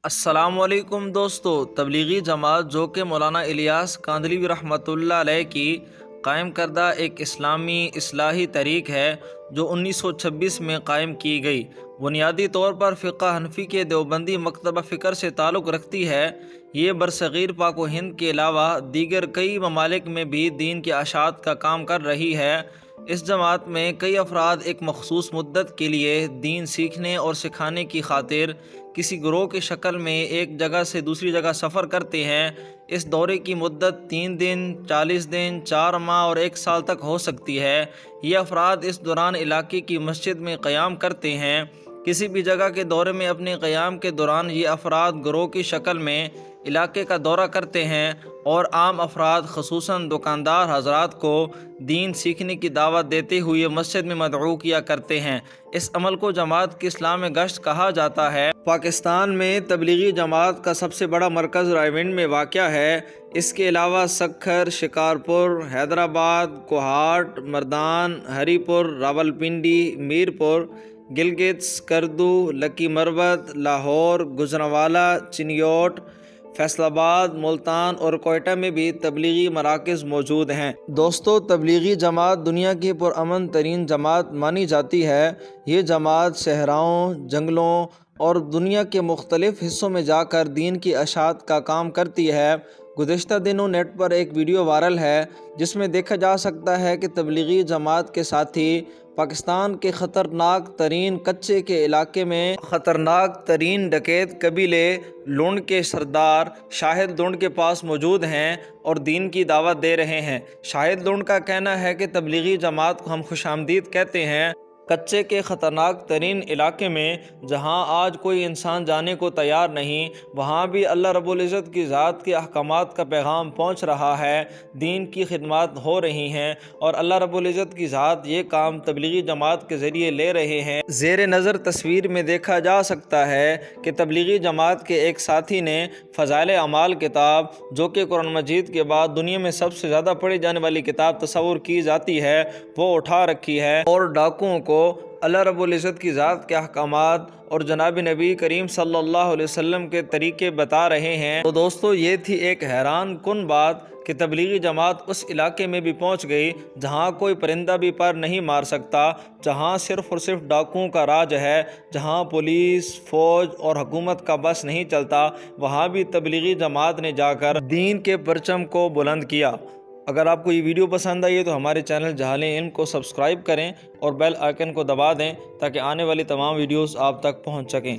السلام علیکم دوستو، تبلیغی جماعت جو کہ مولانا الیاس کاندھلوی رحمۃ اللہ علیہ کی قائم کردہ ایک اسلامی اصلاحی تحریک ہے جو 1926 میں قائم کی گئی، بنیادی طور پر فقہ حنفی کے دیوبندی مکتبہ فکر سے تعلق رکھتی ہے۔ یہ برصغیر پاک و ہند کے علاوہ دیگر کئی ممالک میں بھی دین کی اشاعت کا کام کر رہی ہے۔ اس جماعت میں کئی افراد ایک مخصوص مدت کے لیے دین سیکھنے اور سکھانے کی خاطر کسی گروہ کی شکل میں ایک جگہ سے دوسری جگہ سفر کرتے ہیں۔ اس دورے کی مدت 3 دن، 40 دن، 4 ماہ اور 1 سال تک ہو سکتی ہے۔ یہ افراد اس دوران علاقے کی مسجد میں قیام کرتے ہیں۔ کسی بھی جگہ کے دورے میں اپنے قیام کے دوران یہ افراد گروہ کی شکل میں علاقے کا دورہ کرتے ہیں اور عام افراد خصوصاً دکاندار حضرات کو دین سیکھنے کی دعوت دیتے ہوئے مسجد میں مدعو کیا کرتے ہیں۔ اس عمل کو جماعت کی اسلامی گشت کہا جاتا ہے۔ پاکستان میں تبلیغی جماعت کا سب سے بڑا مرکز راولپنڈی میں واقع ہے۔ اس کے علاوہ سکھر، شکارپور، حیدرآباد، کوہاٹ، مردان، ہری پور، راولپنڈی، میرپور، گلگت، سکردو، لکی مروت، لاہور، گجرانوالہ، چنیوٹ، فیصل آباد، ملتان اور کوئٹہ میں بھی تبلیغی مراکز موجود ہیں۔ دوستو، تبلیغی جماعت دنیا کی پرامن ترین جماعت مانی جاتی ہے۔ یہ جماعت صحراؤں، جنگلوں اور دنیا کے مختلف حصوں میں جا کر دین کی اشاعت کا کام کرتی ہے۔ گزشتہ دنوں نیٹ پر ایک ویڈیو وائرل ہے جس میں دیکھا جا سکتا ہے کہ تبلیغی جماعت کے ساتھی پاکستان کے خطرناک ترین کچے کے علاقے میں خطرناک ترین ڈکیت قبیلے لونڈ کے سردار شاہد لونڈ کے پاس موجود ہیں اور دین کی دعوت دے رہے ہیں۔ شاہد لونڈ کا کہنا ہے کہ تبلیغی جماعت کو ہم خوش آمدید کہتے ہیں۔ کچے کے خطرناک ترین علاقے میں جہاں آج کوئی انسان جانے کو تیار نہیں، وہاں بھی اللہ رب العزت کی ذات کے احکامات کا پیغام پہنچ رہا ہے، دین کی خدمات ہو رہی ہیں اور اللہ رب العزت کی ذات یہ کام تبلیغی جماعت کے ذریعے لے رہے ہیں۔ زیر نظر تصویر میں دیکھا جا سکتا ہے کہ تبلیغی جماعت کے ایک ساتھی نے فضائل اعمال کتاب، جو کہ قرآن مجید کے بعد دنیا میں سب سے زیادہ پڑھی جانے والی کتاب تصور کی جاتی ہے، وہ اٹھا رکھی ہے اور ڈاکوؤں کو اللہ رب العزت کی ذات کے احکامات اور جناب نبی کریم صلی اللہ علیہ وسلم کے طریقے بتا رہے ہیں۔ تو دوستو، یہ تھی ایک حیران کن بات کہ تبلیغی جماعت اس علاقے میں بھی پہنچ گئی جہاں کوئی پرندہ بھی پر نہیں مار سکتا، جہاں صرف اور صرف ڈاکوؤں کا راج ہے، جہاں پولیس، فوج اور حکومت کا بس نہیں چلتا، وہاں بھی تبلیغی جماعت نے جا کر دین کے پرچم کو بلند کیا۔ اگر آپ کو یہ ویڈیو پسند آئی ہے تو ہمارے چینل جہال علم کو سبسکرائب کریں اور بیل آئیکن کو دبا دیں تاکہ آنے والی تمام ویڈیوز آپ تک پہنچ سکیں۔